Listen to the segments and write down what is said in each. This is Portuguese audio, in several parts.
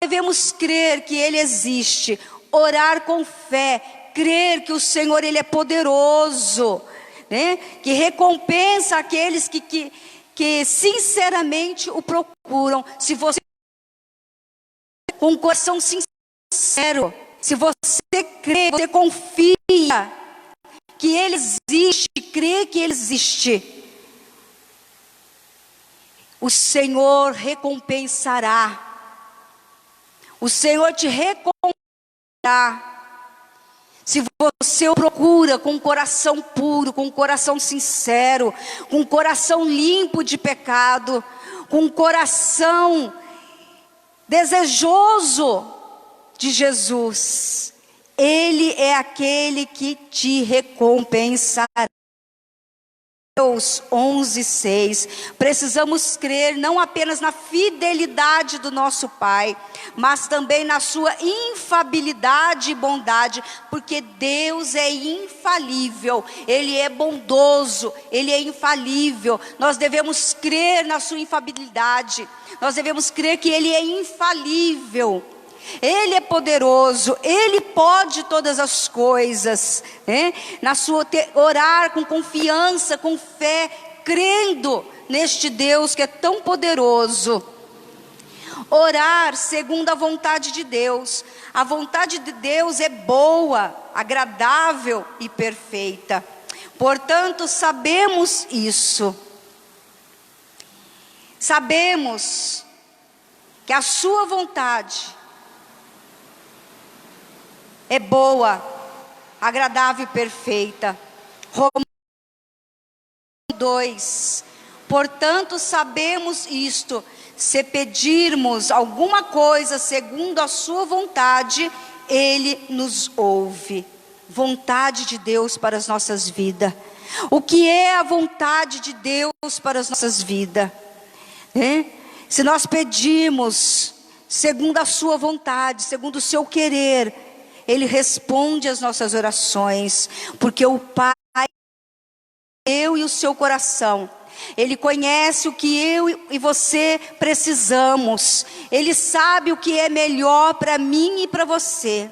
devemos crer que Ele existe, orar com fé, crer que o Senhor Ele é poderoso, né? Que recompensa aqueles que sinceramente o procuram. Se você com um coração sincero, se você crê, você confia que Ele existe, crê que Ele existe, o Senhor recompensará. O Senhor te recompensará. Se você o procura com um coração puro, com um coração sincero, com um coração limpo de pecado, com um coração desejoso de Jesus, Ele é aquele que te recompensará. Mateus 11:6. Precisamos crer não apenas na fidelidade do nosso Pai, mas também na sua infalibilidade e bondade, porque Deus é infalível, Ele é bondoso, Ele é infalível. Nós devemos crer na sua infalibilidade, nós devemos crer que Ele é infalível. Ele é poderoso, Ele pode todas as coisas, né? Orar com confiança, com fé, crendo neste Deus que é tão poderoso. Orar segundo a vontade de Deus. A vontade de Deus é boa, agradável e perfeita. Portanto, sabemos isso. Sabemos que a sua vontade é boa, agradável e perfeita. Romanos 2. Portanto, sabemos isto: se pedirmos alguma coisa segundo a sua vontade, Ele nos ouve. Vontade de Deus para as nossas vidas. O que é a vontade de Deus para as nossas vidas? Se nós pedirmos segundo a sua vontade, segundo o seu querer, Ele responde às nossas orações, porque o Pai, eu e o seu coração, Ele conhece o que eu e você precisamos, Ele sabe o que é melhor para mim e para você.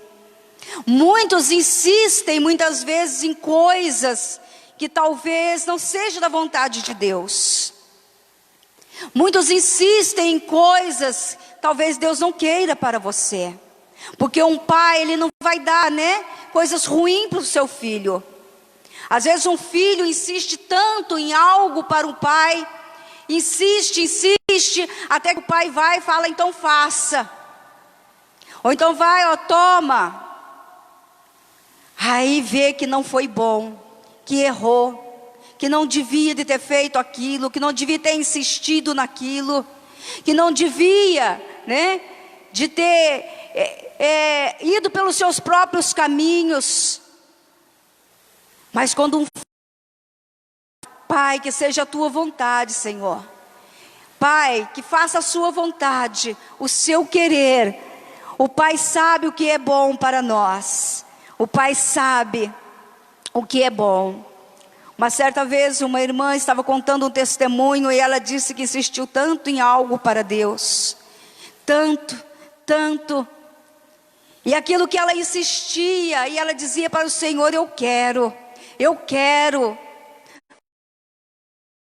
Muitos insistem muitas vezes em coisas que talvez não seja da vontade de Deus. Muitos insistem em coisas que talvez Deus não queira para você. Porque um pai, ele não vai dar, coisas ruins para o seu filho. Às vezes um filho insiste tanto em algo para o pai, insiste, até que o pai vai e fala, então faça. Ou então vai, toma. Aí vê que não foi bom, que errou, que não devia de ter feito aquilo, que não devia ter insistido naquilo, que não devia, de ter ido pelos seus próprios caminhos. Mas quando Pai, que seja a tua vontade, Senhor. Pai, que faça a sua vontade, o seu querer. O Pai sabe o que é bom para nós. O Pai sabe o que é bom. Uma certa vez uma irmã estava contando um testemunho e ela disse que insistiu tanto em algo para Deus. Tanto. E aquilo que ela insistia, e ela dizia para o Senhor, eu quero.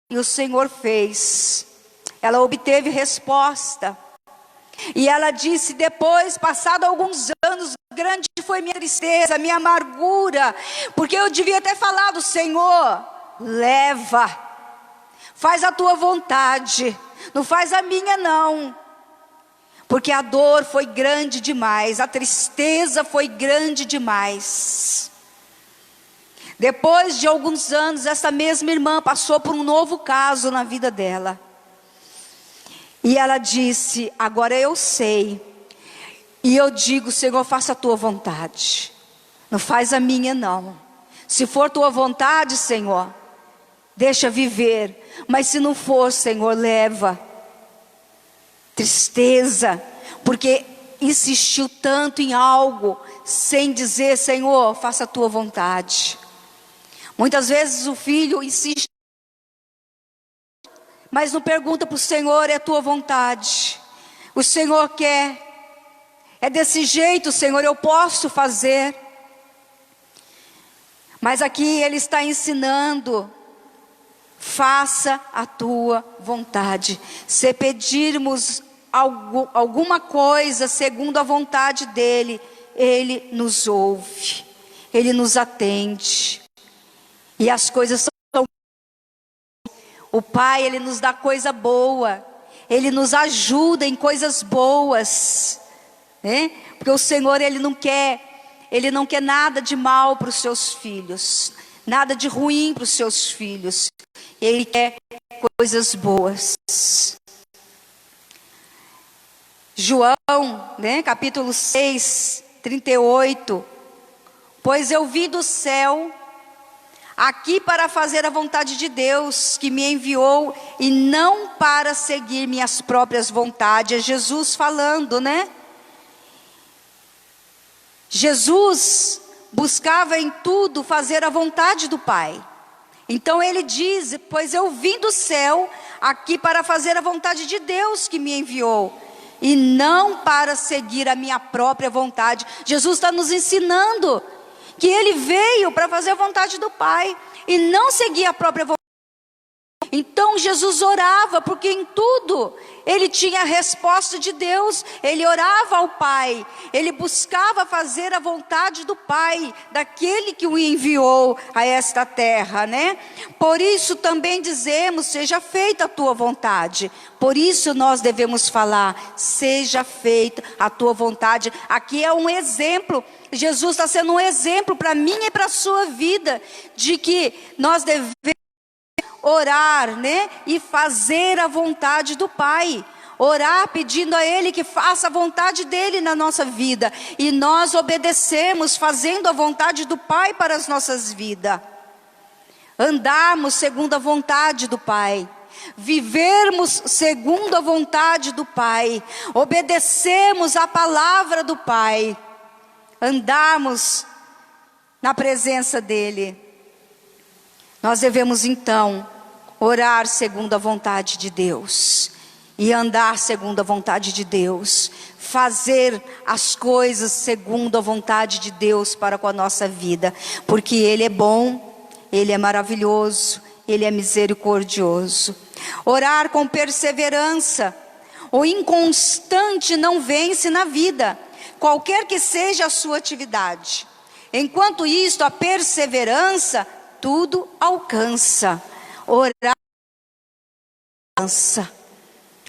E o Senhor fez. Ela obteve resposta. E ela disse, depois, passado alguns anos, grande foi minha tristeza, minha amargura, porque eu devia ter falado, Senhor, leva, faz a tua vontade, não faz a minha não. Porque a dor foi grande demais, a tristeza foi grande demais. Depois de alguns anos, essa mesma irmã passou por um novo caso na vida dela. E ela disse, agora eu sei. E eu digo, Senhor, faça a tua vontade. Não faz a minha não. Se for tua vontade, Senhor, deixa viver. Mas se não for, Senhor, leva. Tristeza, porque insistiu tanto em algo, sem dizer, Senhor, faça a tua vontade. Muitas vezes o filho insiste, mas não pergunta para o Senhor, é a tua vontade. O Senhor quer, É desse jeito, Senhor, eu posso fazer. Mas aqui Ele está ensinando: faça a tua vontade. Se pedirmos alguma coisa segundo a vontade dEle, Ele nos ouve, Ele nos atende. E as coisas são... O Pai, Ele nos dá coisa boa, Ele nos ajuda em coisas boas, né? Porque o Senhor, Ele não quer nada de mal para os seus filhos, nada de ruim para os seus filhos. Ele quer coisas boas. João, né, capítulo 6, 38. Pois eu vim do céu aqui para fazer a vontade de Deus que me enviou, e não para seguir minhas próprias vontades. É Jesus falando, né? Jesus buscava em tudo fazer a vontade do Pai. Então Ele diz: pois eu vim do céu aqui para fazer a vontade de Deus que me enviou, e não para seguir a minha própria vontade. Jesus está nos ensinando que Ele veio para fazer a vontade do Pai e não seguir a própria vontade. Então Jesus orava, porque em tudo Ele tinha a resposta de Deus. Ele orava ao Pai, Ele buscava fazer a vontade do Pai, daquele que o enviou a esta terra, né? Por isso também dizemos: seja feita a tua vontade. Por isso nós devemos falar: seja feita a tua vontade. Aqui é um exemplo. Jesus está sendo um exemplo para mim e para a sua vida, de que nós devemos orar, né? E fazer a vontade do Pai. Orar pedindo a Ele que faça a vontade dEle na nossa vida. E nós obedecemos, fazendo a vontade do Pai para as nossas vidas. Andarmos segundo a vontade do Pai. Vivermos segundo a vontade do Pai. Obedecermos a palavra do Pai. Andarmos na presença dEle. Nós devemos então orar segundo a vontade de Deus e andar segundo a vontade de Deus, fazer as coisas segundo a vontade de Deus para com a nossa vida, porque Ele é bom, Ele é maravilhoso, Ele é misericordioso. Orar com perseverança. O inconstante não vence na vida, qualquer que seja a sua atividade. Enquanto isto, a perseverança tudo alcança.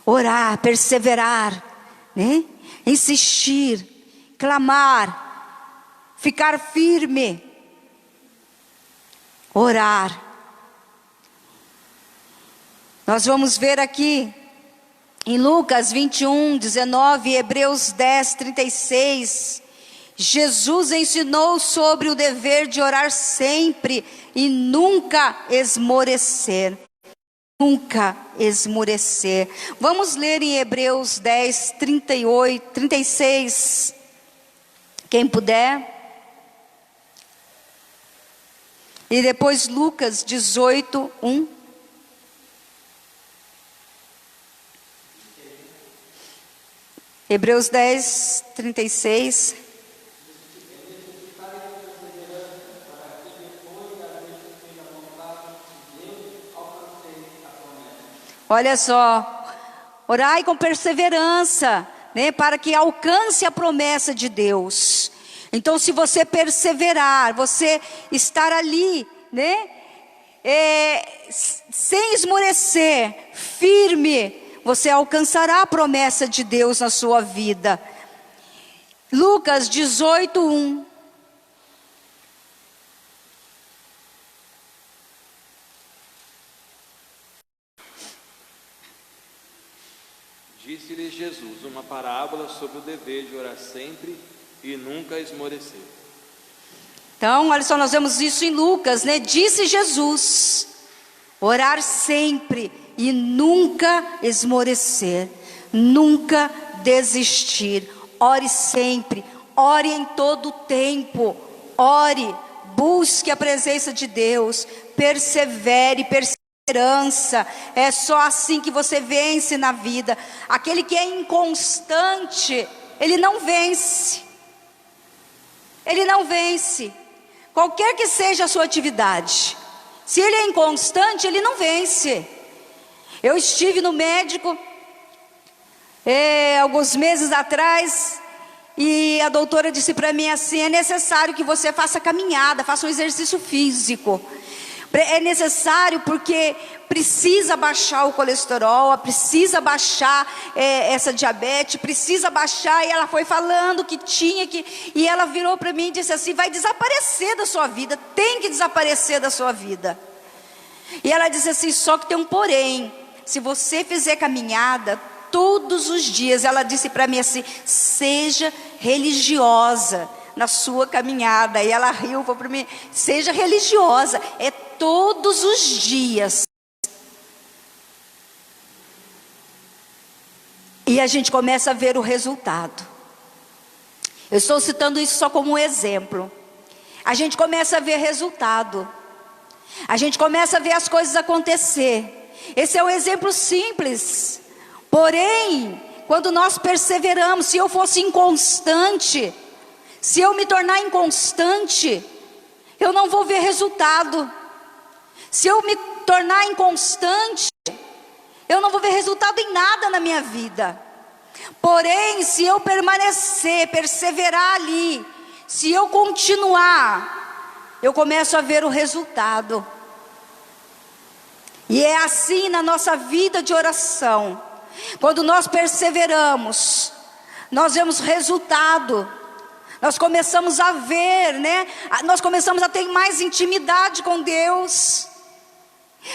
Orar, perseverar, né? Insistir, clamar, ficar firme, orar. Nós vamos ver aqui em Lucas 21, 19, Hebreus 10, 36, Jesus ensinou sobre o dever de orar sempre e nunca esmorecer. Nunca esmorecer. Vamos ler em Hebreus 10, 38, 36. Quem puder. E depois Lucas 18, 1. Hebreus 10, 36. Olha só, orai com perseverança, né, para que alcance a promessa de Deus. Então, se você perseverar, você estar ali, né, sem esmorecer, firme, você alcançará a promessa de Deus na sua vida. Lucas 18, 1. Disse-lhe Jesus uma parábola sobre o dever de orar sempre e nunca esmorecer. Então, olha só, nós vemos isso em Lucas, né? Disse Jesus: orar sempre e nunca esmorecer, nunca desistir. Ore sempre, ore em todo o tempo, ore, busque a presença de Deus, persevere, perseverança. É só assim que você vence na vida. Aquele que é inconstante, ele não vence. Ele não vence. Qualquer que seja a sua atividade, se ele é inconstante, ele não vence. Eu estive no médico alguns meses atrás, e a doutora disse para mim assim: é necessário que você faça caminhada, faça um exercício físico. É necessário porque precisa baixar o colesterol, precisa baixar essa diabetes, precisa baixar. E ela foi falando que tinha que... E ela virou para mim e disse assim: vai desaparecer da sua vida, tem que desaparecer da sua vida. E ela disse assim: só que tem um porém, se você fizer caminhada todos os dias, ela disse para mim assim: seja religiosa na sua caminhada. E ela riu, falou para mim: seja religiosa, é todos os dias. E a gente começa a ver o resultado. Eu estou citando isso só como um exemplo. A gente começa a ver resultado. A gente começa a ver as coisas acontecer. Esse é um exemplo simples. Porém, quando nós perseveramos, se eu fosse inconstante, se eu me tornar inconstante, eu não vou ver resultado. Se eu me tornar inconstante, eu não vou ver resultado em nada na minha vida. Porém, se eu permanecer, perseverar ali, se eu continuar, eu começo a ver o resultado. E é assim na nossa vida de oração. Quando nós perseveramos, nós vemos resultado. Nós começamos a ver, né? Nós começamos a ter mais intimidade com Deus.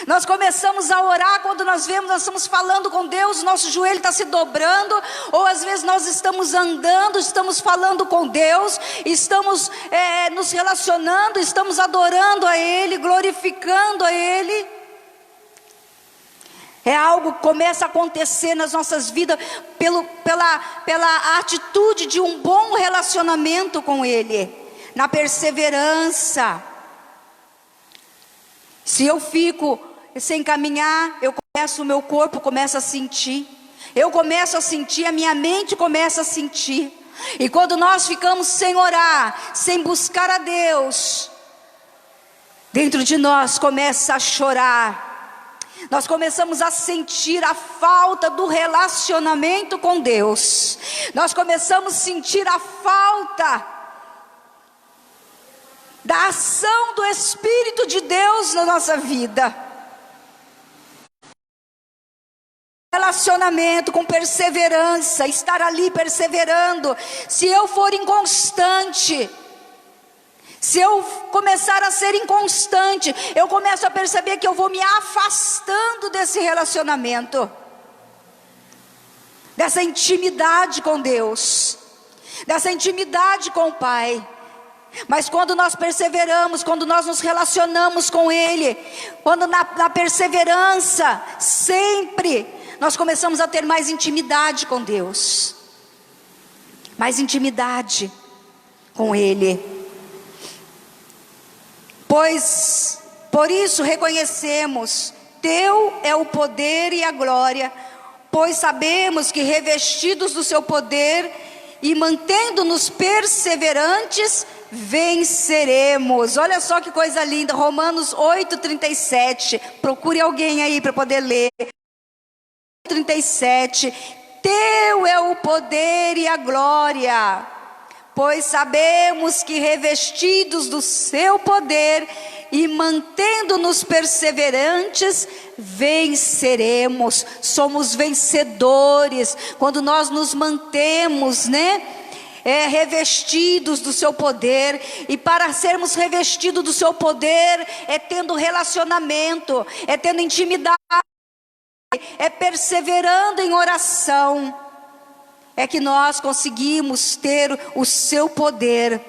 Nós começamos a orar quando nós vemos, nós estamos falando com Deus, nosso joelho está se dobrando, ou às vezes nós estamos andando, estamos falando com Deus, estamos nos relacionando, estamos adorando a Ele, glorificando a Ele. É algo que começa a acontecer nas nossas vidas pela atitude de um bom relacionamento com Ele, na perseverança. Se eu fico sem caminhar, o meu corpo começa a sentir, eu começo a sentir, a minha mente começa a sentir. E quando nós ficamos sem orar, sem buscar a Deus, dentro de nós começa a chorar. Nós começamos a sentir a falta do relacionamento com Deus. Nós começamos a sentir a falta da ação do Espírito de Deus na nossa vida. Relacionamento com perseverança, estar ali perseverando. Se eu for inconstante, se eu começar a ser inconstante, eu começo a perceber que eu vou me afastando desse relacionamento, dessa intimidade com Deus, dessa intimidade com o Pai. Mas quando nós perseveramos, quando nós nos relacionamos com Ele, quando na perseverança, sempre, nós começamos a ter mais intimidade com Deus, mais intimidade com Ele. Pois, por isso reconhecemos, Teu é o poder e a glória, pois sabemos que revestidos do Seu poder e mantendo-nos perseverantes, venceremos. Olha só que coisa linda, Romanos 8:37, procure alguém aí para poder ler. 37, Teu é o poder e a glória, pois sabemos que revestidos do Seu poder e mantendo-nos perseverantes, venceremos. Somos vencedores quando nós nos mantemos, revestidos do Seu poder. E para sermos revestidos do Seu poder, é tendo relacionamento, é tendo intimidade, é perseverando em oração, é que nós conseguimos ter o Seu poder.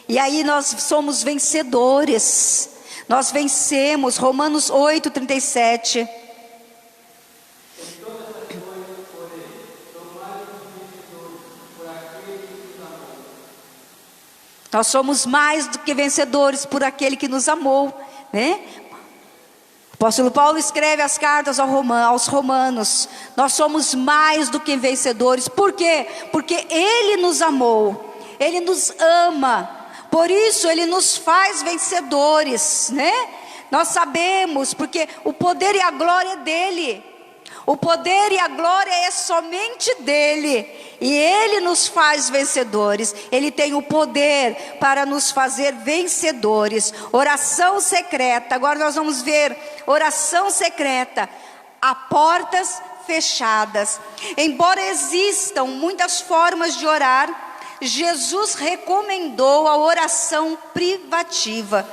E aí nós somos vencedores, nós vencemos. Romanos 8:37. Nós somos mais do que vencedores por aquele que nos amou, né? apóstolo Paulo escreve as cartas aos romanos: nós somos mais do que vencedores. Por quê? Porque Ele nos amou, Ele nos ama, por isso Ele nos faz vencedores, né? Nós sabemos, porque o poder e a glória é dEle, o poder e a glória é somente dEle, e Ele nos faz vencedores. Ele tem o poder para nos fazer vencedores. Oração secreta, agora nós vamos ver oração secreta, a portas fechadas. Embora existam muitas formas de orar, Jesus recomendou a oração privativa.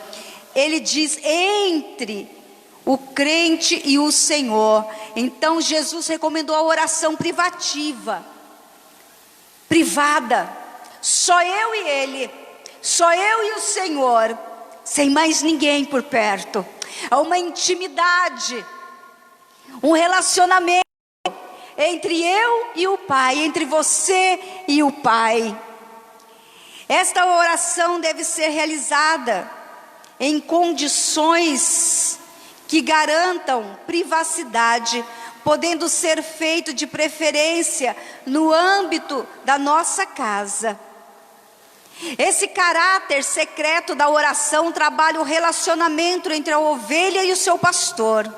Ele diz: entre o crente e o Senhor. Então Jesus recomendou a oração privativa, privada, só eu e Ele, só eu e o Senhor, sem mais ninguém por perto. É uma intimidade, um relacionamento entre eu e o Pai, entre você e o Pai. Esta oração deve ser realizada em condições que garantam privacidade, podendo ser feito de preferência no âmbito da nossa casa. Esse caráter secreto da oração trabalha o relacionamento entre a ovelha e o seu pastor,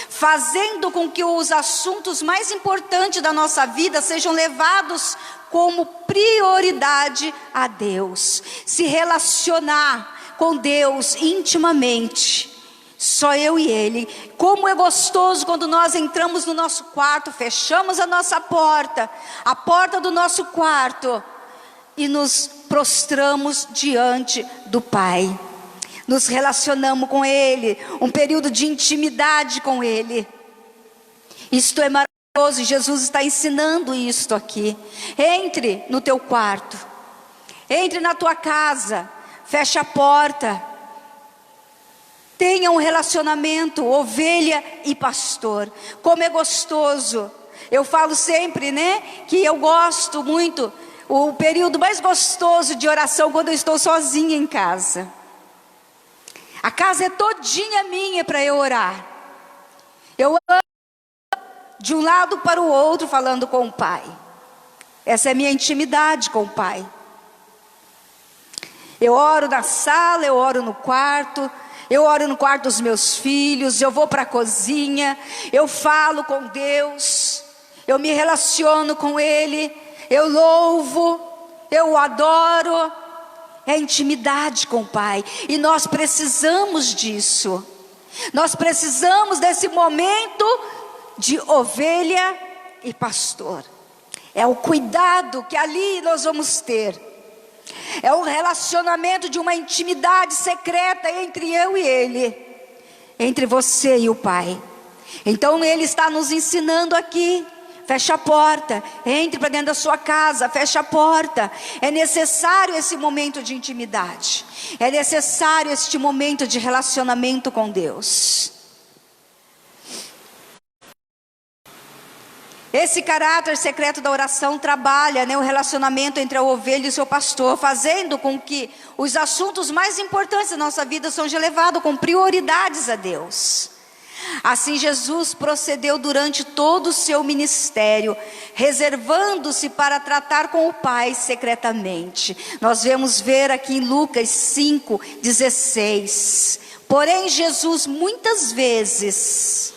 fazendo com que os assuntos mais importantes da nossa vida sejam levados como prioridade a Deus. Se relacionar com Deus intimamente, só eu e Ele. Como é gostoso quando nós entramos no nosso quarto, fechamos a nossa porta, a porta do nosso quarto, e nos prostramos diante do Pai, nos relacionamos com Ele, um período de intimidade com Ele. Isto é maravilhoso, Jesus está ensinando isto aqui. Entre no teu quarto, entre na tua casa, fecha a porta, tenha um relacionamento, ovelha e pastor. Como é gostoso. Eu falo sempre, né, que eu gosto muito, o período mais gostoso de oração, quando eu estou sozinha em casa. A casa é todinha minha para eu orar. Eu ando de um lado para o outro falando com o Pai. Essa é a minha intimidade com o Pai. Eu oro na sala, eu oro no quarto, eu oro no quarto dos meus filhos, eu vou para a cozinha, eu falo com Deus, eu me relaciono com Ele, eu louvo, eu o adoro. É intimidade com o Pai, e nós precisamos disso. Nós precisamos desse momento de ovelha e pastor. É o cuidado que ali nós vamos ter. É um relacionamento de uma intimidade secreta entre eu e Ele, entre você e o Pai. Então Ele está nos ensinando aqui: fecha a porta, entre para dentro da sua casa, fecha a porta. É necessário esse momento de intimidade, é necessário este momento de relacionamento com Deus. Esse caráter secreto da oração trabalha, né, o relacionamento entre a ovelha e o seu pastor, fazendo com que os assuntos mais importantes da nossa vida sejam levados com prioridades a Deus. Assim Jesus procedeu durante todo o seu ministério, reservando-se para tratar com o Pai secretamente. Nós vamos ver aqui em Lucas 5:16. Porém Jesus muitas vezes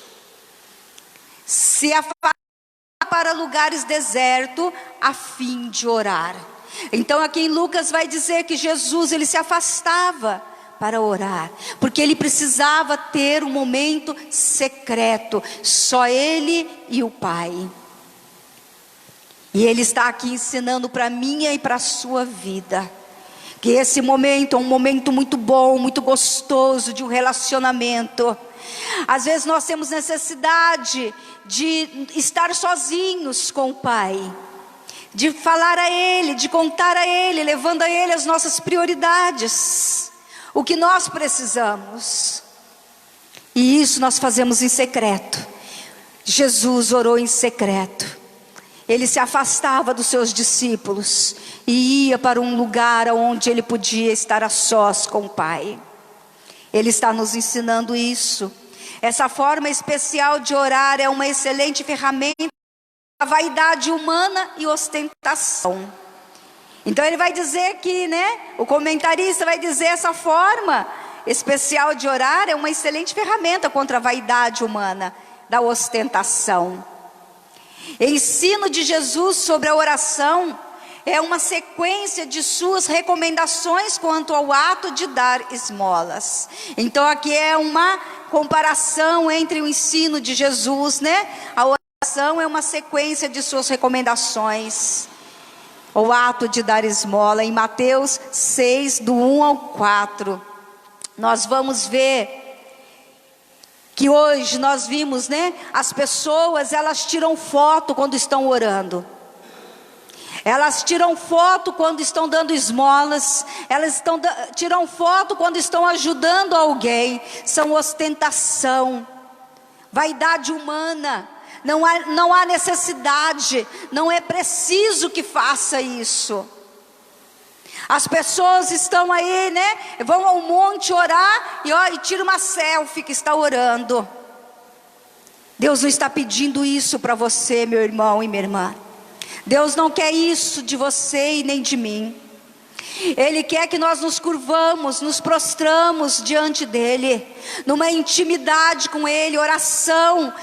se afastava para lugares desertos a fim de orar. Então aqui em Lucas vai dizer que Jesus, ele se afastava para orar, porque ele precisava ter um momento secreto, só ele e o Pai. E ele está aqui ensinando para mim e para a sua vida, que esse momento é um momento muito bom, muito gostoso de um relacionamento. Às vezes nós temos necessidade de estar sozinhos com o Pai, de falar a Ele, de contar a Ele, levando a Ele as nossas prioridades, o que nós precisamos. E isso nós fazemos em secreto. Jesus orou em secreto. Ele se afastava dos seus discípulos e ia para um lugar onde ele podia estar a sós com o Pai. Ele está nos ensinando isso. Essa forma especial de orar é uma excelente ferramenta para a vaidade humana e ostentação. Então ele vai dizer que, o comentarista vai dizer, essa forma especial de orar é uma excelente ferramenta contra a vaidade humana, da ostentação. Ensino de Jesus sobre a oração é uma sequência de suas recomendações quanto ao ato de dar esmolas. Então aqui é uma comparação entre o ensino de Jesus, A oração é uma sequência de suas recomendações. O ato de dar esmola, em Mateus 6, do 1 ao 4. Nós vamos ver que hoje nós vimos, as pessoas, elas tiram foto quando estão orando. Elas tiram foto quando estão dando esmolas, tiram foto quando estão ajudando alguém. São ostentação, vaidade humana. Não há necessidade, não é preciso que faça isso. As pessoas estão aí, vão ao monte orar e tira uma selfie que está orando. Deus não está pedindo isso para você, meu irmão e minha irmã. Deus não quer isso de você e nem de mim. Ele quer que nós nos curvamos, nos prostramos diante dEle, numa intimidade com Ele, oração,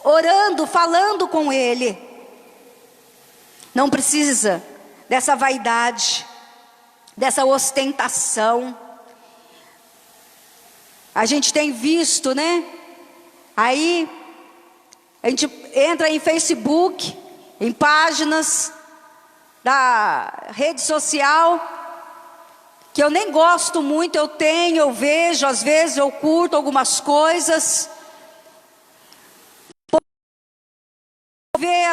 orando, falando com Ele. Não precisa dessa vaidade, dessa ostentação. A gente tem visto, aí a gente entra em Facebook, em páginas da rede social, que eu nem gosto muito, eu vejo, às vezes eu curto algumas coisas.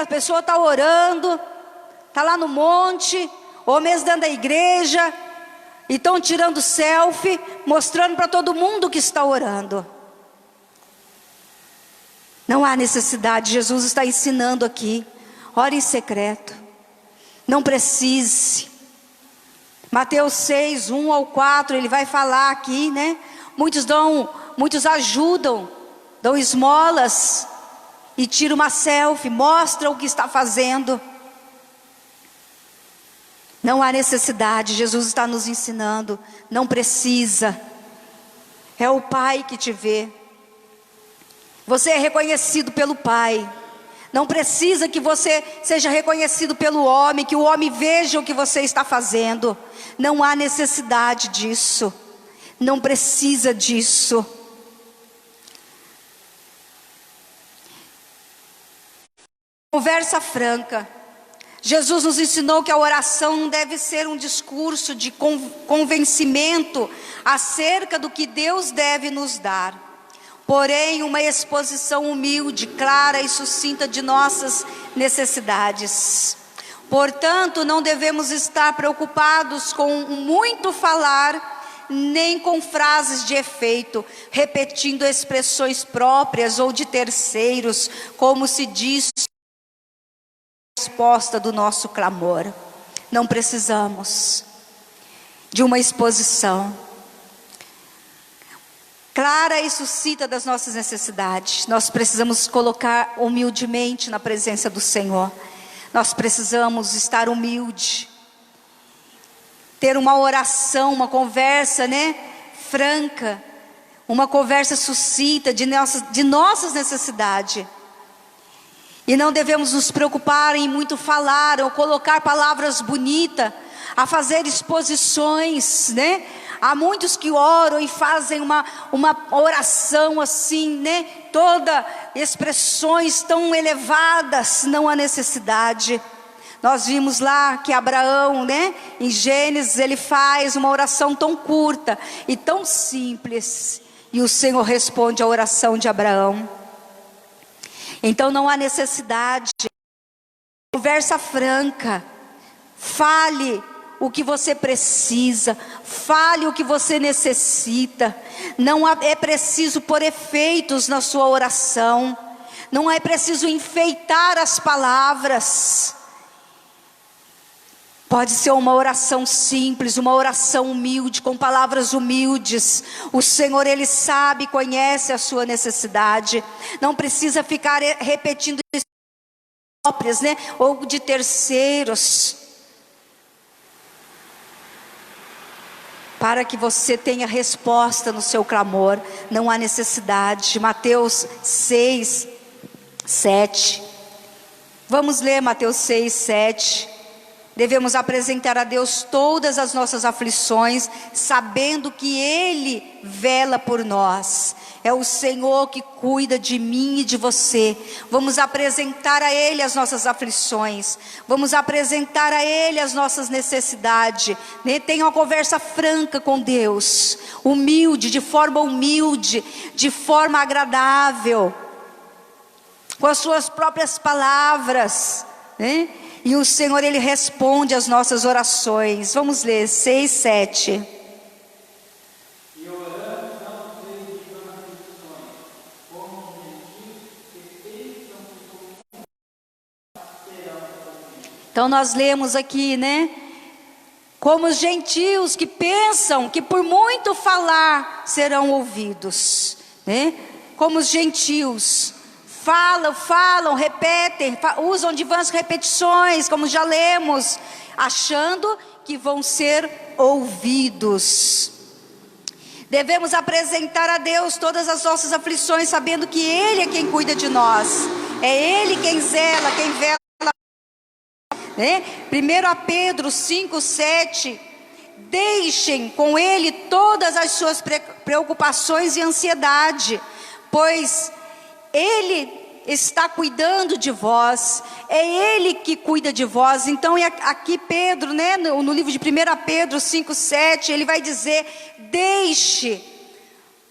A pessoa está orando, está lá no monte, ou mesmo dentro da igreja, e estão tirando selfie, mostrando para todo mundo que está orando. Não há necessidade, Jesus está ensinando aqui, ore em secreto, não precise. Mateus 6, 1 ao 4, ele vai falar aqui, muitos ajudam, dão esmolas, e tira uma selfie, mostra o que está fazendo. Não há necessidade, Jesus está nos ensinando, não precisa. É o Pai que te vê. Você é reconhecido pelo Pai. Não precisa que você seja reconhecido pelo homem, que o homem veja o que você está fazendo. Não há necessidade disso. Não precisa disso. Conversa franca. Jesus nos ensinou que a oração não deve ser um discurso de convencimento acerca do que Deus deve nos dar, porém uma exposição humilde, clara e sucinta de nossas necessidades. Portanto, não devemos estar preocupados com muito falar, nem com frases de efeito, repetindo expressões próprias ou de terceiros, como se diz resposta do nosso clamor. Não precisamos de uma exposição clara e sucinta das nossas necessidades. Nós precisamos colocar humildemente na presença do Senhor. Nós precisamos estar humilde, ter uma oração, uma conversa, franca, uma conversa sucinta de nossas necessidades. E não devemos nos preocupar em muito falar, ou colocar palavras bonitas, a fazer exposições, Há muitos que oram e fazem uma oração assim, toda expressões tão elevadas, não há necessidade. Nós vimos lá que Abraão, em Gênesis, ele faz uma oração tão curta e tão simples, e o Senhor responde à oração de Abraão. Então não há necessidade. Conversa franca, fale o que você precisa, fale o que você necessita. Não é preciso pôr efeitos na sua oração, não é preciso enfeitar as palavras. Pode ser uma oração simples, uma oração humilde, com palavras humildes. O Senhor, Ele sabe, conhece a sua necessidade. Não precisa ficar repetindo próprias, né? Ou de terceiros. Para que você tenha resposta no seu clamor, não há necessidade. Mateus 6, 7. Vamos ler Mateus 6, 7. Devemos apresentar a Deus todas as nossas aflições, sabendo que Ele vela por nós. É o Senhor que cuida de mim e de você. Vamos apresentar a Ele as nossas aflições. Vamos apresentar a Ele as nossas necessidades. Tenha uma conversa franca com Deus. Humilde, de forma agradável. Com as suas próprias palavras, né? E o Senhor, Ele responde às nossas orações. Vamos ler 6, 7. E oramos não nos nas aflições, como os gentios que pensam que serão ouvidos. Então nós lemos aqui, né? Como os gentios que pensam que por muito falar serão ouvidos, né? Como os gentios falam, repetem, usam de vãs repetições, como já lemos, achando que vão ser ouvidos. Devemos apresentar a Deus todas as nossas aflições, sabendo que Ele é quem cuida de nós. É Ele quem zela, quem vela. Né? 1 Pedro 5, 7. Deixem com Ele todas as suas preocupações e ansiedade, pois Ele está cuidando de vós, é Ele que cuida de vós. Então aqui Pedro, né, no livro de 1 Pedro 5, 7, ele vai dizer: deixe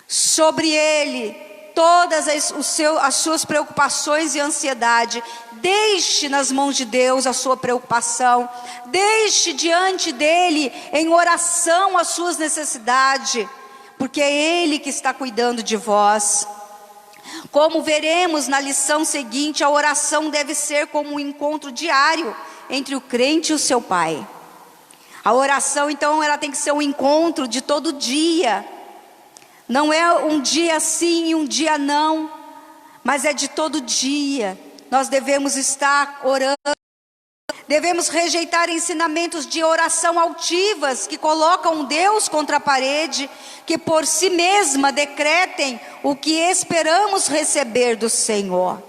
sobre Ele todas as suas preocupações e ansiedade. Deixe nas mãos de Deus a sua preocupação, deixe diante dEle em oração as suas necessidades, porque é Ele que está cuidando de vós. Como veremos na lição seguinte, a oração deve ser como um encontro diário entre o crente e o seu Pai. A oração, então, ela tem que ser um encontro de todo dia. Não é um dia sim e um dia não, mas é de todo dia. Nós devemos estar orando. Devemos rejeitar ensinamentos de oração altivas que colocam Deus contra a parede, que por si mesma decretem o que esperamos receber do Senhor.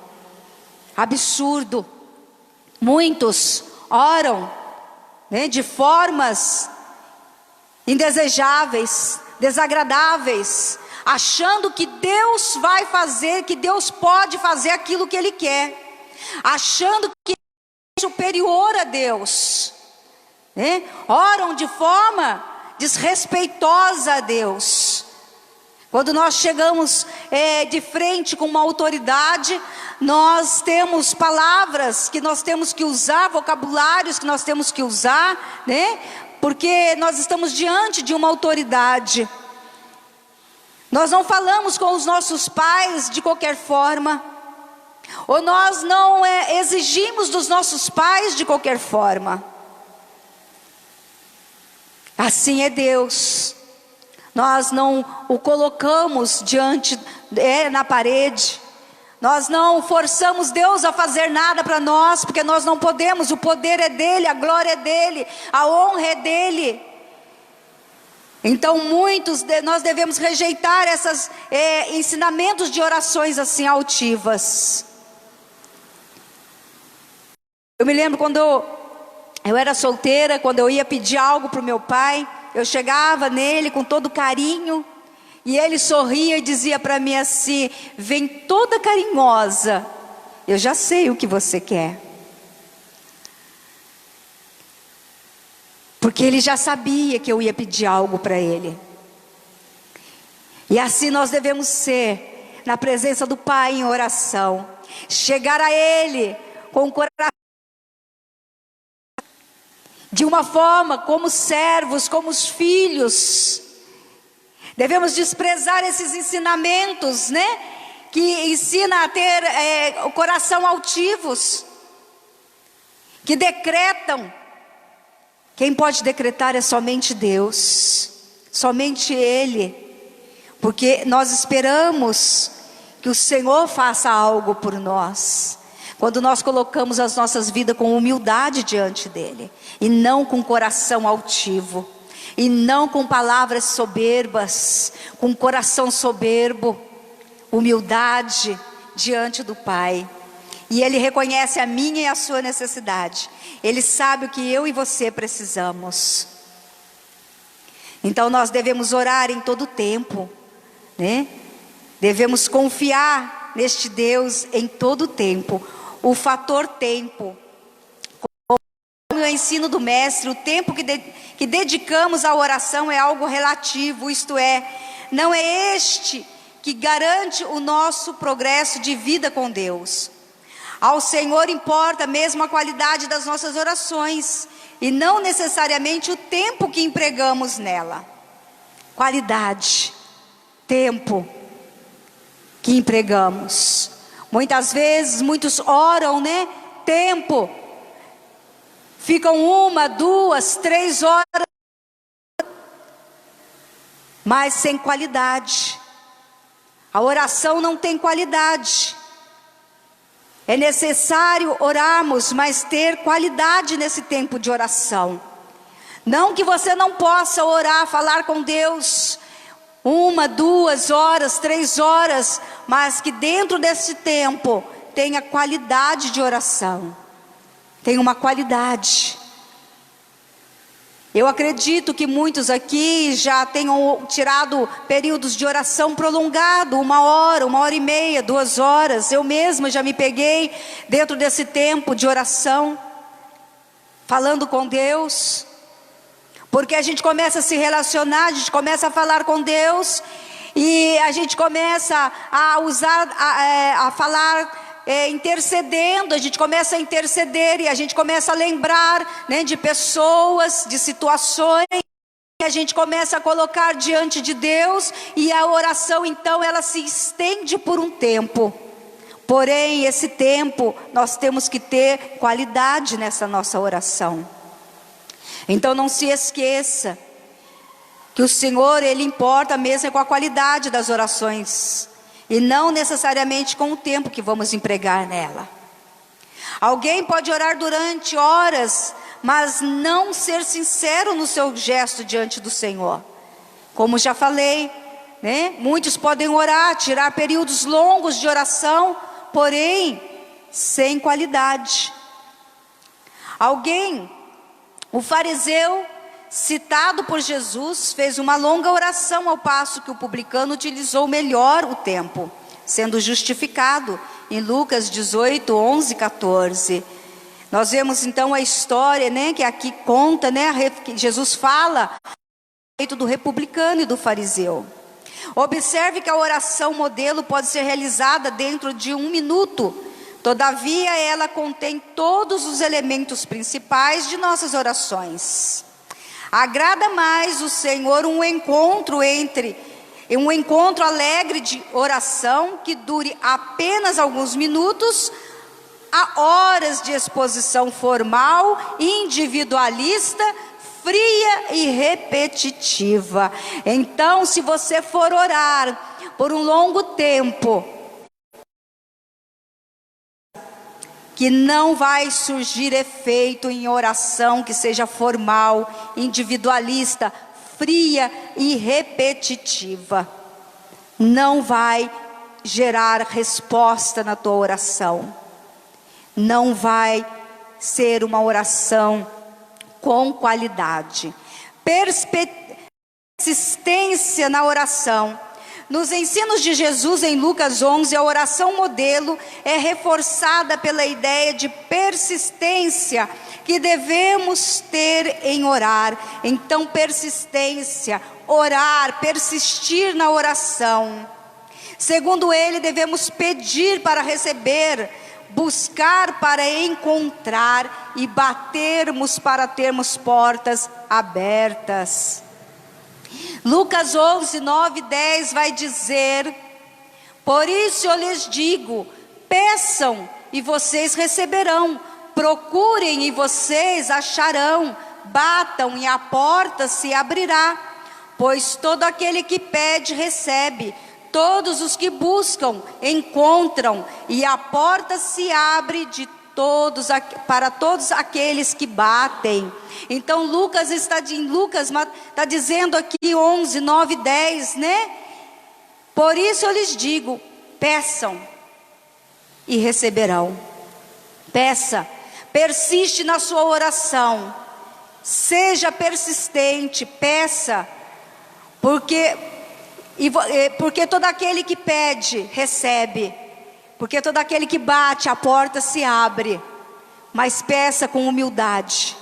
Absurdo. Muitos oram, né, de formas indesejáveis, desagradáveis, achando que Deus vai fazer, que Deus pode fazer aquilo que Ele quer, achando que superior a Deus, né? Oram de forma desrespeitosa a Deus. Quando nós chegamos de frente com uma autoridade, nós temos palavras que nós temos que usar, vocabulários que nós temos que usar, né? Porque nós estamos diante de uma autoridade. Nós não falamos com os nossos pais de qualquer forma, ou nós não exigimos dos nossos pais de qualquer forma. Assim é Deus. Nós não o colocamos diante, na parede. Nós não forçamos Deus a fazer nada para nós, porque nós não podemos. O poder é dele, a glória é dele, a honra é dele. Então nós devemos rejeitar esses ensinamentos de orações assim altivas. Eu me lembro quando eu era solteira, quando eu ia pedir algo para o meu pai, eu chegava nele com todo carinho, e ele sorria e dizia para mim assim: vem toda carinhosa, eu já sei o que você quer. Porque ele já sabia que eu ia pedir algo para ele. E assim nós devemos ser, na presença do Pai em oração, chegar a Ele com o coração, de uma forma como servos, como os filhos. Devemos desprezar esses ensinamentos, né? Que ensina a ter o coração altivos, que decretam Quem pode decretar é somente Deus, somente Ele, porque nós esperamos que o Senhor faça algo por nós, quando nós colocamos as nossas vidas com humildade diante dEle, e não com coração altivo, e não com palavras soberbas, com coração soberbo, humildade diante do Pai. E Ele reconhece a minha e a sua necessidade, Ele sabe o que eu e você precisamos. Então nós devemos orar em todo tempo, né? Devemos confiar neste Deus em todo tempo. O fator tempo, como o ensino do mestre, o tempo que dedicamos à oração é algo relativo, isto é, não é este que garante o nosso progresso de vida com Deus. Ao Senhor importa mesmo a qualidade das nossas orações, e não necessariamente o tempo que empregamos nela. Qualidade, tempo que empregamos. Muitas vezes, muitos oram, né? Tempo. Ficam 1, 2, 3 horas, mas sem qualidade. A oração não tem qualidade. É necessário orarmos, mas ter qualidade nesse tempo de oração. Não que você não possa orar, falar com Deus 1, 2 horas, 3 horas, mas que dentro desse tempo tenha qualidade de oração. Tenha uma qualidade. Eu acredito que muitos aqui já tenham tirado períodos de oração prolongado, 1 hora, 1h30, 2 horas. Eu mesma já me peguei dentro desse tempo de oração, falando com Deus, porque a gente começa a se relacionar, a gente começa a falar com Deus, e a gente começa a usar, a falar, intercedendo, a gente começa a interceder, e a gente começa a lembrar, né, de pessoas, de situações, e a gente começa a colocar diante de Deus, e a oração então ela se estende por um tempo. Porém, esse tempo nós temos que ter qualidade nessa nossa oração. Então não se esqueça que o Senhor, Ele importa mesmo com a qualidade das orações, e não necessariamente com o tempo que vamos empregar nela. Alguém pode orar durante horas, mas não ser sincero no seu gesto diante do Senhor. Como já falei, né? Muitos podem orar, tirar períodos longos de oração, porém sem qualidade. O fariseu, citado por Jesus, fez uma longa oração, ao passo que o publicano utilizou melhor o tempo, sendo justificado em Lucas 18, 11, 14. Nós vemos então a história, né, que aqui conta, né, que Jesus fala a respeito do republicano e do fariseu. Observe que a oração modelo pode ser realizada dentro de 1 minuto. Todavia, ela contém todos os elementos principais de nossas orações. Agrada mais o Senhor um encontro alegre de oração que dure apenas alguns minutos, a horas de exposição formal, individualista, fria e repetitiva. Então, se você for orar por um longo tempo, que não vai surgir efeito em oração que seja formal, individualista, fria e repetitiva. Não vai gerar resposta na tua oração. Não vai ser uma oração com qualidade. Persistência na oração. Nos ensinos de Jesus em Lucas 11, a oração modelo é reforçada pela ideia de persistência que devemos ter em orar. Então, persistência, orar, persistir na oração. Segundo ele, devemos pedir para receber, buscar para encontrar e batermos para termos portas abertas. Lucas 11, 9, 10 vai dizer: por isso eu lhes digo, peçam e vocês receberão, procurem e vocês acharão, batam e a porta se abrirá. Pois todo aquele que pede, recebe. Todos os que buscam, encontram. E a porta se abre para todos aqueles que batem. Então Lucas está dizendo aqui 11, 9, 10, né? Por isso eu lhes digo, peçam e receberão. Peça, persiste na sua oração, seja persistente, peça, porque todo aquele que pede, recebe, porque todo aquele que bate, a porta se abre. Mas peça com humildade,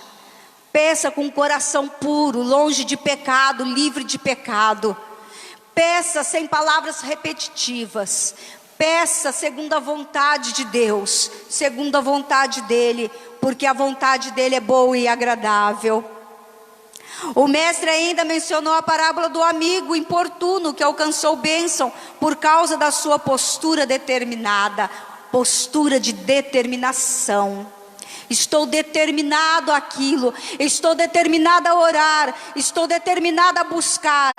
peça com um coração puro, longe de pecado, livre de pecado. Peça sem palavras repetitivas, peça segundo a vontade de Deus, segundo a vontade dEle, porque a vontade dEle é boa e agradável. O mestre ainda mencionou a parábola do amigo importuno que alcançou bênção por causa da sua postura determinada, postura de determinação. Estou determinado àquilo, estou determinado a orar, estou determinado a buscar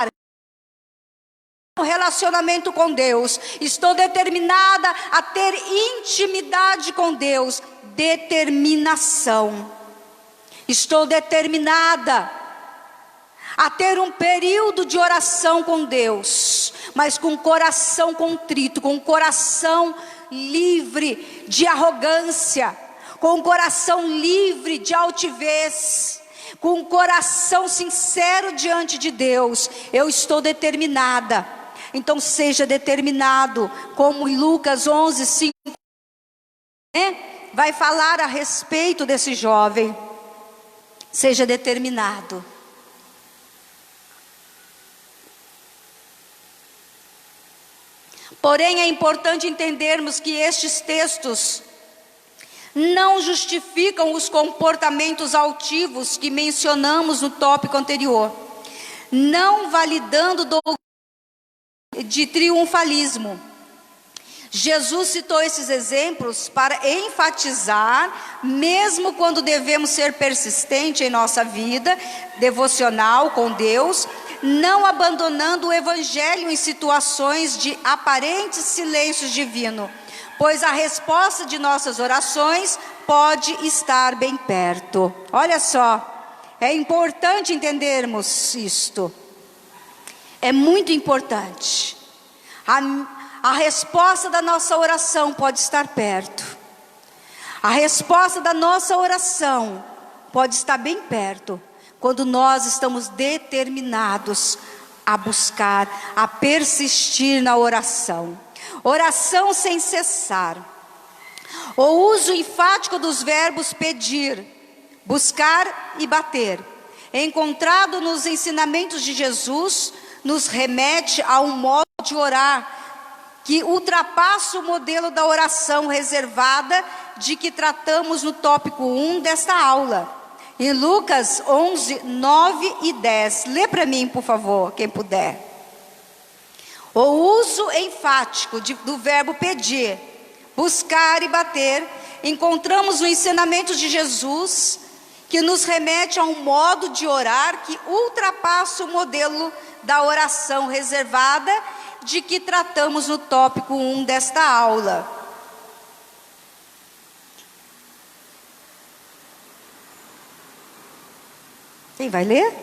um relacionamento com Deus, estou determinada a ter intimidade com Deus, determinação. Estou determinada a ter um período de oração com Deus, mas com o coração contrito, com o coração livre de arrogância, com o coração livre de altivez, com um coração sincero diante de Deus. Eu estou determinada. Então seja determinado, como em Lucas 11, 5, né? Vai falar a respeito desse jovem. Seja determinado. Porém é importante entendermos que estes textos não justificam os comportamentos altivos que mencionamos no tópico anterior, não validando de triunfalismo. Jesus citou esses exemplos para enfatizar, mesmo quando devemos ser persistentes em nossa vida devocional com Deus, não abandonando o evangelho em situações de aparente silêncio divino, pois a resposta de nossas orações pode estar bem perto. Olha só, é importante entendermos isto. É muito importante. A resposta da nossa oração pode estar perto. A resposta da nossa oração pode estar bem perto, quando nós estamos determinados a buscar, a persistir na oração. Oração sem cessar. O uso enfático dos verbos pedir, buscar e bater, encontrado nos ensinamentos de Jesus, nos remete a um modo de orar que ultrapassa o modelo da oração reservada de que tratamos no tópico 1 desta aula. Em Lucas 11, 9 e 10. Lê para mim, por favor, quem puder. O uso enfático do verbo pedir, buscar e bater, encontramos no ensinamento de Jesus, que nos remete a um modo de orar que ultrapassa o modelo da oração reservada de que tratamos no tópico 1 desta aula. Quem vai ler?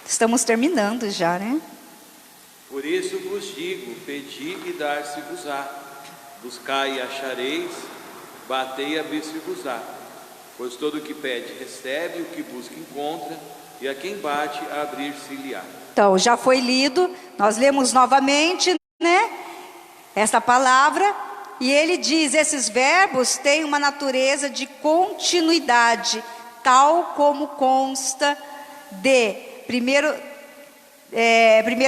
Estamos terminando já, né? Por isso vos digo, pedi e dar-se-vos-á, buscai e achareis, batei e abrir-se-vos-á. Pois todo o que pede recebe, o que busca encontra, e a quem bate abrir-se-lhe-á. Então, já foi lido, nós lemos novamente, né? Essa palavra, e ele diz, esses verbos têm uma natureza de continuidade, tal como consta de 1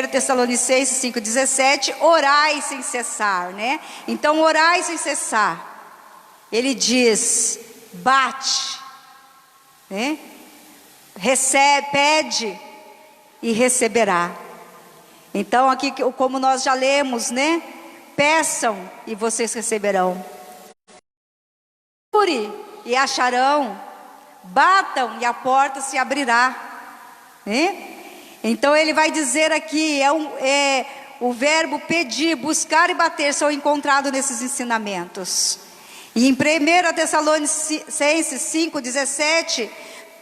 Tessalonicenses 5,17, orai sem cessar, né? Então, orai sem cessar. Ele diz, bate, né? Recebe, pede e receberá. Então, aqui, como nós já lemos, né? Peçam e vocês receberão. Procure e acharão. batam e a porta se abrirá, né? Então ele vai dizer aqui, o verbo pedir, buscar e bater são encontrados nesses ensinamentos. E em 1 Tessalonicenses 5,17,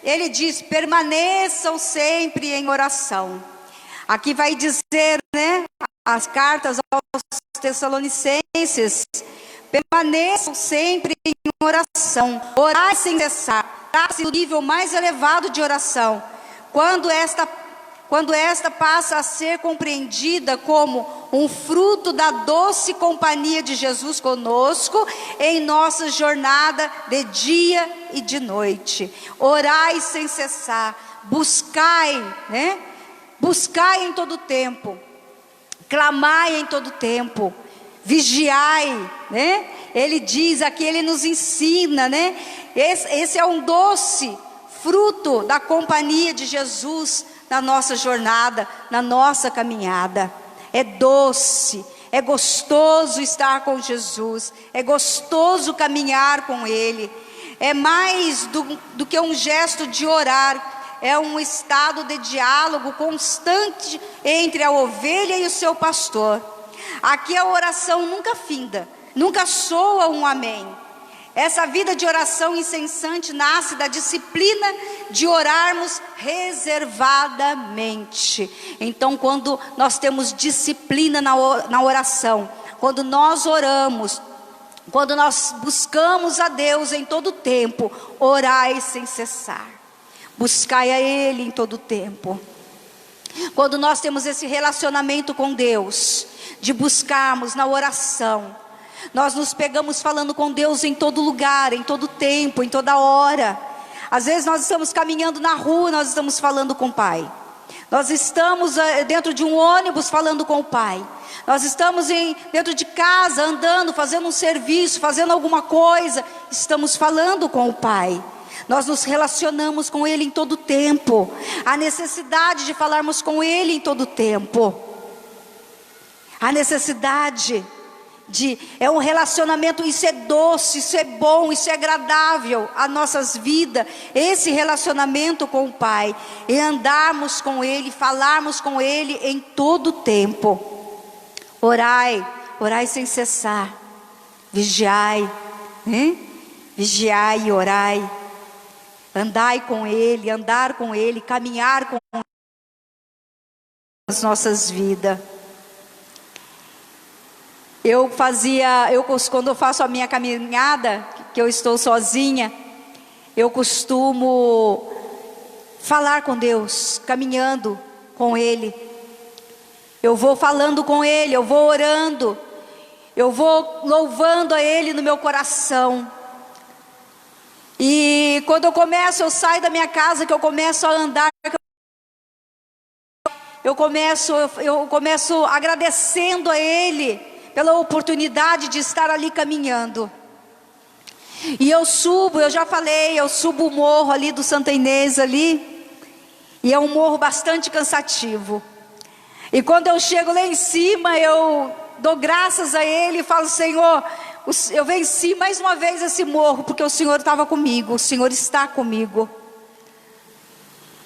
ele diz, permaneçam sempre em oração. Aqui vai dizer, né, as cartas aos Tessalonicenses, permaneçam sempre em oração, orar sem cessar, trata-se do nível mais elevado de oração, quando esta passa a ser compreendida como um fruto da doce companhia de Jesus conosco em nossa jornada de dia e de noite. Orai sem cessar, buscai, né? Buscai em todo tempo, clamai em todo tempo, vigiai, né? Ele diz aqui, ele nos ensina, né? Esse é um doce fruto da companhia de Jesus na nossa jornada, na nossa caminhada. É doce, é gostoso estar com Jesus, é gostoso caminhar com Ele. É mais do que um gesto de orar, é um estado de diálogo constante entre a ovelha e o seu pastor. Aqui a oração nunca finda, nunca soa um amém. Essa vida de oração incessante nasce da disciplina de orarmos reservadamente. Então, quando nós temos disciplina na oração, quando nós oramos, quando nós buscamos a Deus em todo tempo, orai sem cessar, buscai a Ele em todo tempo. Quando nós temos esse relacionamento com Deus, de buscarmos na oração, nós nos pegamos falando com Deus em todo lugar, em todo tempo, em toda hora. Às vezes nós estamos caminhando na rua, nós estamos falando com o Pai. Nós estamos dentro de um ônibus falando com o Pai. Nós estamos dentro de casa, andando, fazendo um serviço, fazendo alguma coisa, estamos falando com o Pai. Nós nos relacionamos com Ele em todo tempo. A necessidade de falarmos com Ele em todo tempo. A necessidade é um relacionamento, isso é doce, isso é bom, isso é agradável às nossas vidas, esse relacionamento com o Pai, e andarmos com Ele, falarmos com Ele em todo tempo. Orai sem cessar, vigiai, né? Vigiai e orai, andai com Ele, andar com Ele, caminhar com Ele nas nossas vidas. Quando eu faço a minha caminhada, que eu estou sozinha, eu costumo falar com Deus, caminhando com Ele. Eu vou falando com Ele, eu vou orando, eu vou louvando a Ele no meu coração. E quando eu saio da minha casa, que eu começo a andar, eu começo agradecendo a Ele pela oportunidade de estar ali caminhando. E eu subo o morro ali do Santa Inês ali, e é um morro bastante cansativo. E quando eu chego lá em cima, eu dou graças a Ele e falo, Senhor, eu venci mais uma vez esse morro, porque o Senhor estava comigo, o Senhor está comigo.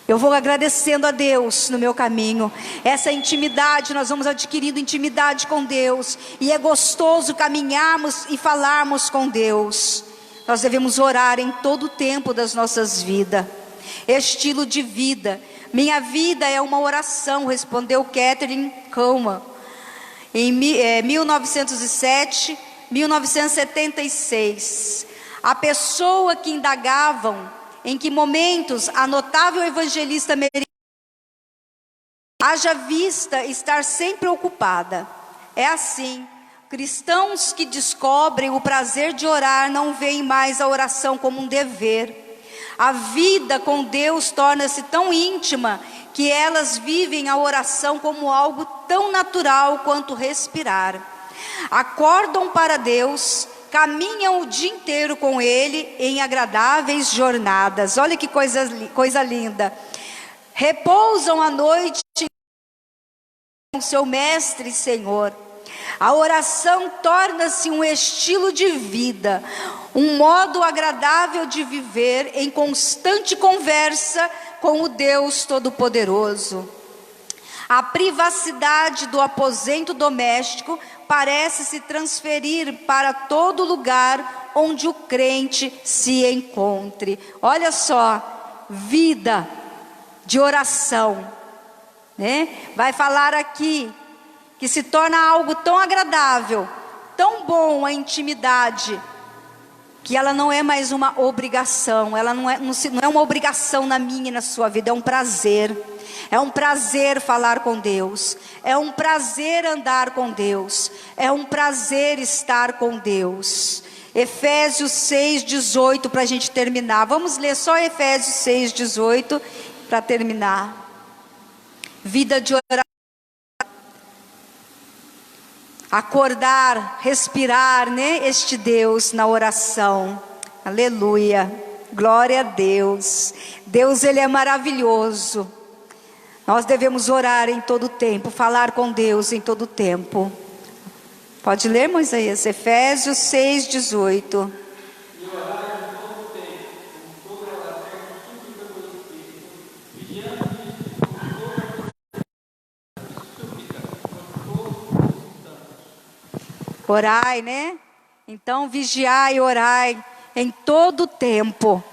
Eu vou agradecendo a Deus no meu caminho. Essa intimidade, nós vamos adquirindo intimidade com Deus. E é gostoso caminharmos e falarmos com Deus. Nós devemos orar em todo o tempo das nossas vidas. Estilo de vida. Minha vida é uma oração, respondeu Catherine Kuhlman. Em 1907, 1976. A pessoa que indagavam em que momentos a notável evangelista americana haja vista estar sempre ocupada. É assim, cristãos que descobrem o prazer de orar não veem mais a oração como um dever. A vida com Deus torna-se tão íntima que elas vivem a oração como algo tão natural quanto respirar. Acordam para Deus, caminham o dia inteiro com Ele em agradáveis jornadas. Olha que coisa linda. Repousam à noite com seu Mestre e Senhor. A oração torna-se um estilo de vida, um modo agradável de viver em constante conversa com o Deus Todo-Poderoso. A privacidade do aposento doméstico parece se transferir para todo lugar onde o crente se encontre. Olha só, vida de oração, né? Vai falar aqui que se torna algo tão agradável, tão bom a intimidade, que ela não é mais uma obrigação, ela não é uma obrigação na minha e na sua vida, é um prazer. É um prazer falar com Deus, é um prazer andar com Deus, é um prazer estar com Deus. Efésios 6:18 para a gente terminar. Vamos ler só Efésios 6:18 para terminar. Vida de oração. Acordar, respirar, né? Este Deus na oração. Aleluia. Glória a Deus. Deus, Ele é maravilhoso. Nós devemos orar em todo tempo, falar com Deus em todo tempo. Pode ler, Moisés? Efésios 6:18. Orai, né? Então vigiai e orai em todo tempo.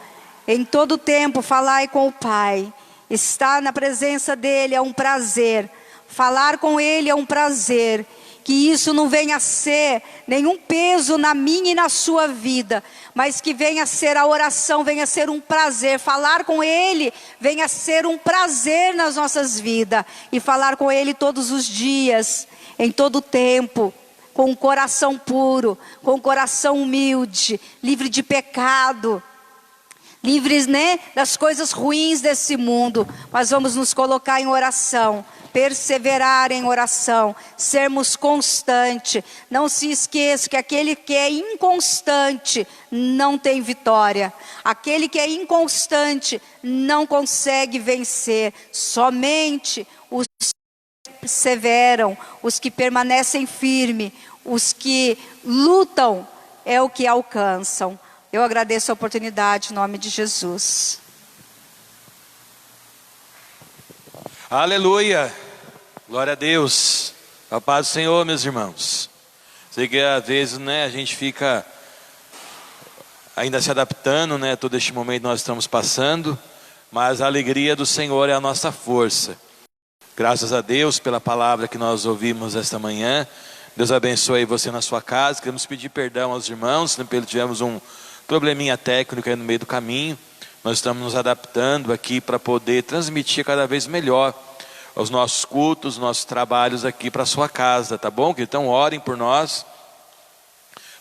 Em todo tempo falai com o Pai. Estar na presença dEle é um prazer. Falar com Ele é um prazer. Que isso não venha a ser nenhum peso na minha e na sua vida, mas que venha a ser a oração, venha a ser um prazer. Falar com Ele venha a ser um prazer nas nossas vidas. E falar com Ele todos os dias, em todo tempo, com um coração puro, com um coração humilde, livre de pecado, livres, né, das coisas ruins desse mundo. Mas vamos nos colocar em oração, perseverar em oração, sermos constantes. Não se esqueça que aquele que é inconstante não tem vitória. Aquele que é inconstante não consegue vencer. Somente os que perseveram, os que permanecem firmes, os que lutam é o que alcançam. Eu agradeço a oportunidade em nome de Jesus. Aleluia, glória a Deus, a paz do Senhor, meus irmãos. Sei que às vezes, né, a gente fica ainda se adaptando, né, todo este momento nós estamos passando, mas a alegria do Senhor é a nossa força. Graças a Deus pela palavra que nós ouvimos esta manhã. Deus abençoe você na sua casa. Queremos pedir perdão aos irmãos, tivemos um probleminha técnico aí no meio do caminho. Nós estamos nos adaptando aqui para poder transmitir cada vez melhor os nossos cultos, os nossos trabalhos aqui para a sua casa, tá bom? Então orem por nós,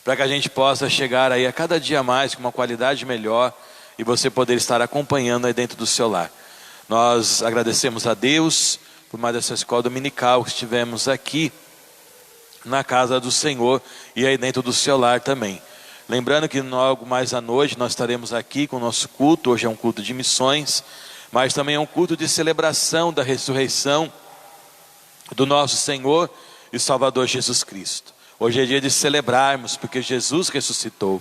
para que a gente possa chegar aí a cada dia mais com uma qualidade melhor e você poder estar acompanhando aí dentro do seu lar. Nós agradecemos a Deus por mais essa escola dominical que estivemos aqui na casa do Senhor e aí dentro do seu lar também. Lembrando que logo mais à noite nós estaremos aqui com o nosso culto. Hoje é um culto de missões, mas também é um culto de celebração da ressurreição do nosso Senhor e Salvador Jesus Cristo. Hoje é dia de celebrarmos, porque Jesus ressuscitou.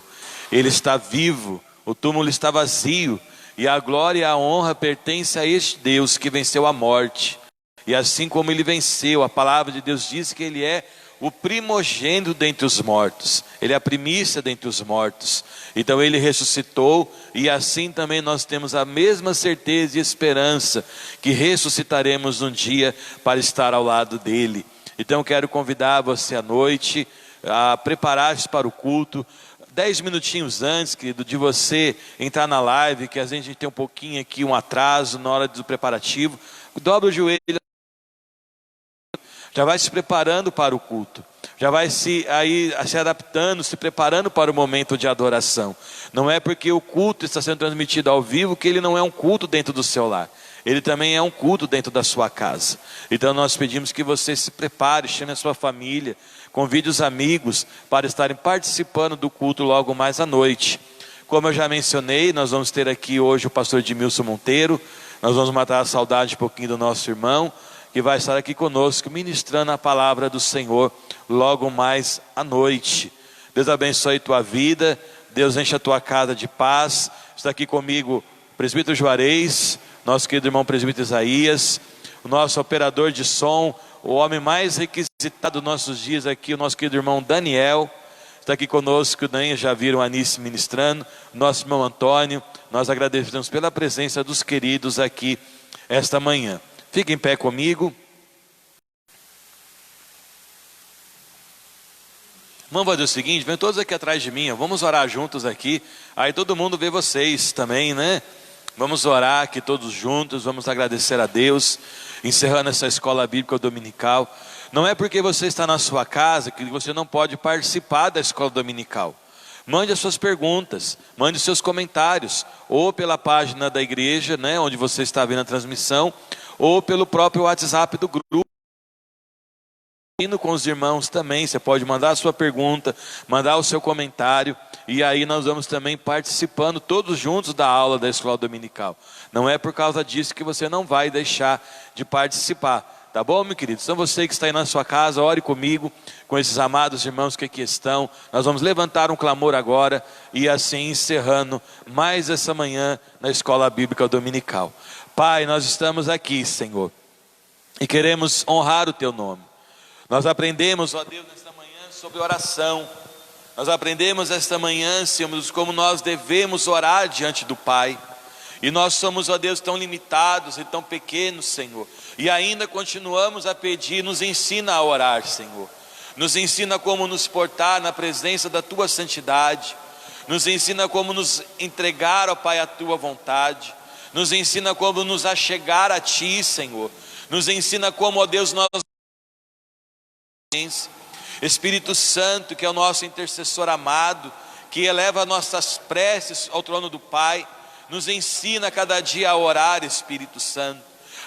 Ele está vivo, o túmulo está vazio, e a glória e a honra pertencem a este Deus que venceu a morte. E assim como Ele venceu, a palavra de Deus diz que Ele é o primogênito dentre os mortos. Ele é a primícia dentre os mortos. Então Ele ressuscitou, e assim também nós temos a mesma certeza e esperança que ressuscitaremos um dia para estar ao lado dEle. Então quero convidar você à noite a preparar-se para o culto. 10 minutinhos antes, querido, de você entrar na live, que a gente tem um pouquinho aqui, um atraso na hora do preparativo. Dobra o joelho, já vai se preparando para o culto, já vai se adaptando, se preparando para o momento de adoração. Não é porque o culto está sendo transmitido ao vivo que ele não é um culto dentro do seu lar. Ele também é um culto dentro da sua casa. Então nós pedimos que você se prepare, chame a sua família, convide os amigos para estarem participando do culto logo mais à noite. Como eu já mencionei, nós vamos ter aqui hoje o pastor Edmilson Monteiro. Nós vamos matar a saudade um pouquinho do nosso irmão, que vai estar aqui conosco, ministrando a palavra do Senhor, logo mais à noite. Deus abençoe tua vida, Deus enche a tua casa de paz. Está aqui comigo o presbítero Juarez, nosso querido irmão presbítero Isaías, o nosso operador de som, o homem mais requisitado dos nossos dias aqui, o nosso querido irmão Daniel. Está aqui conosco, né? Já viram a Anice ministrando, nosso irmão Antônio. Nós agradecemos pela presença dos queridos aqui esta manhã. Fiquem em pé comigo. Vamos fazer o seguinte, vem todos aqui atrás de mim, vamos orar juntos aqui. Aí todo mundo vê vocês também, né? Vamos orar aqui todos juntos, vamos agradecer a Deus, encerrando essa escola bíblica dominical. Não é porque você está na sua casa que você não pode participar da escola dominical. Mande as suas perguntas, mande os seus comentários, ou pela página da igreja, né, onde você está vendo a transmissão, ou pelo próprio WhatsApp do grupo. Indo com os irmãos também, você pode mandar a sua pergunta, mandar o seu comentário, e aí nós vamos também participando todos juntos da aula da escola dominical. Não é por causa disso que você não vai deixar de participar, tá bom, meu querido? Então você que está aí na sua casa, ore comigo, com esses amados irmãos que aqui estão. Nós vamos levantar um clamor agora, e assim encerrando mais essa manhã na escola bíblica dominical. Pai, nós estamos aqui, Senhor, e queremos honrar o teu nome. Nós aprendemos, ó Deus, nesta manhã sobre oração. Nós aprendemos esta manhã, Senhor, como nós devemos orar diante do Pai. E nós somos, ó Deus, tão limitados e tão pequenos, Senhor. E ainda continuamos a pedir, nos ensina a orar, Senhor. Nos ensina como nos portar na presença da Tua santidade. Nos ensina como nos entregar, ó Pai, a Tua vontade. Nos ensina como nos achegar a Ti, Senhor. Nos ensina como, ó Deus, nós... Espírito Santo, que é o nosso intercessor amado, que eleva nossas preces ao trono do Pai, nos ensina cada dia a orar, Espírito Santo.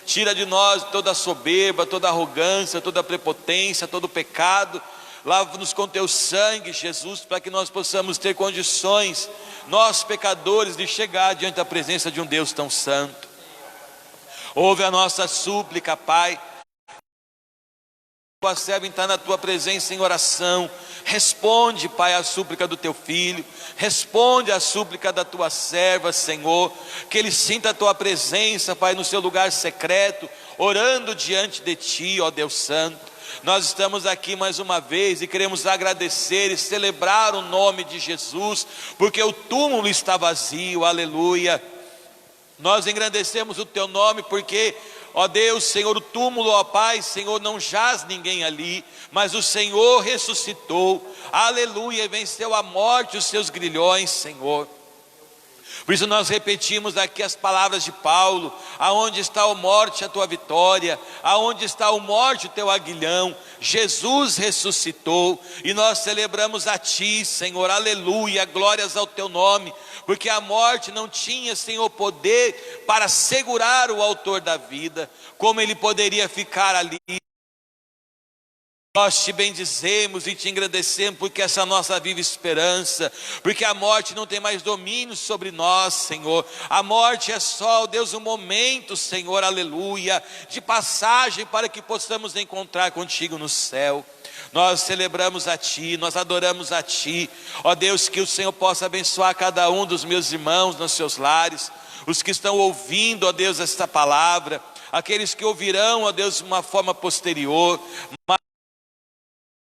Tira de nós toda a soberba, toda a arrogância, toda a prepotência, todo o pecado. Lava-nos com teu sangue, Jesus, para que nós possamos ter condições, nós pecadores, de chegar diante da presença de um Deus tão santo. Ouve a nossa súplica, Pai. Tua serva está na tua presença em oração. Responde, Pai, a súplica do teu filho. Responde a súplica da tua serva, Senhor. Que ele sinta a tua presença, Pai, no seu lugar secreto, orando diante de ti, ó Deus Santo. Nós estamos aqui mais uma vez e queremos agradecer e celebrar o nome de Jesus, porque o túmulo está vazio, aleluia. Nós engrandecemos o teu nome porque, ó Deus, Senhor, o túmulo, ó Pai, Senhor, não jaz ninguém ali, mas o Senhor ressuscitou, aleluia, e venceu a morte e os seus grilhões, Senhor. Por isso nós repetimos aqui as palavras de Paulo: aonde está a morte, a tua vitória? Aonde está a morte, o teu aguilhão? Jesus ressuscitou, e nós celebramos a ti, Senhor, aleluia, glórias ao teu nome, porque a morte não tinha, Senhor, poder para segurar o autor da vida. Como ele poderia ficar ali? Nós te bendizemos e te engrandecemos, porque essa é a nossa viva esperança, porque a morte não tem mais domínio sobre nós, Senhor. A morte é só, Deus, um momento, Senhor, aleluia, de passagem para que possamos encontrar contigo no céu. Nós celebramos a ti, nós adoramos a ti, ó Deus, que o Senhor possa abençoar cada um dos meus irmãos nos seus lares, os que estão ouvindo, ó Deus, esta palavra, aqueles que ouvirão, ó Deus, de uma forma posterior, mas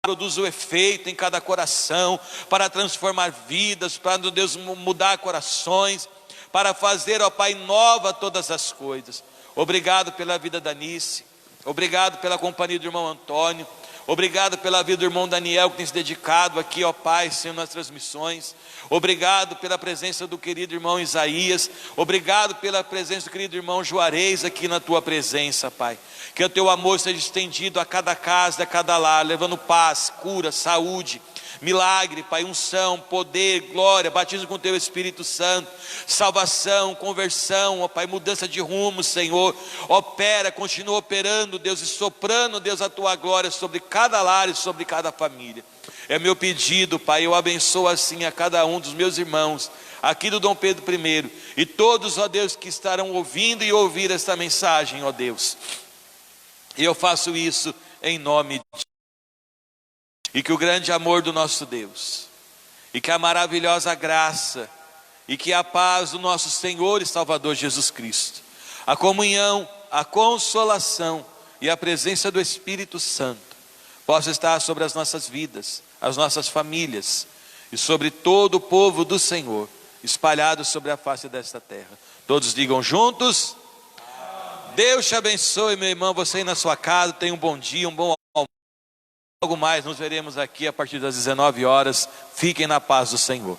produz o efeito em cada coração, para transformar vidas, para, Deus, mudar corações, para fazer, ó Pai, nova todas as coisas. Obrigado pela vida da Anice, obrigado pela companhia do irmão Antônio, obrigado pela vida do irmão Daniel, que tem se dedicado aqui, ó Pai, Senhor, nas transmissões. Obrigado pela presença do querido irmão Isaías. Obrigado pela presença do querido irmão Juarez aqui na tua presença, Pai. Que o teu amor seja estendido a cada casa, a cada lar, levando paz, cura, saúde, milagre, Pai, unção, poder, glória, batismo com o teu Espírito Santo, salvação, conversão, ó Pai, mudança de rumo, Senhor. Opera, continua operando, Deus, e soprando, Deus, a tua glória sobre cada lar e sobre cada família. É meu pedido, Pai, eu abençoo assim a cada um dos meus irmãos aqui do Dom Pedro I, e todos, ó Deus, que estarão ouvindo e ouvir esta mensagem, ó Deus. E eu faço isso em nome de... E que o grande amor do nosso Deus, e que a maravilhosa graça, e que a paz do nosso Senhor e Salvador Jesus Cristo, a comunhão, a consolação e a presença do Espírito Santo possa estar sobre as nossas vidas, as nossas famílias e sobre todo o povo do Senhor, espalhado sobre a face desta terra. Todos digam juntos: Deus te abençoe, meu irmão, você aí na sua casa, tenha um bom dia, um bom almoço. Logo mais nos veremos aqui a partir das 19 horas. Fiquem na paz do Senhor.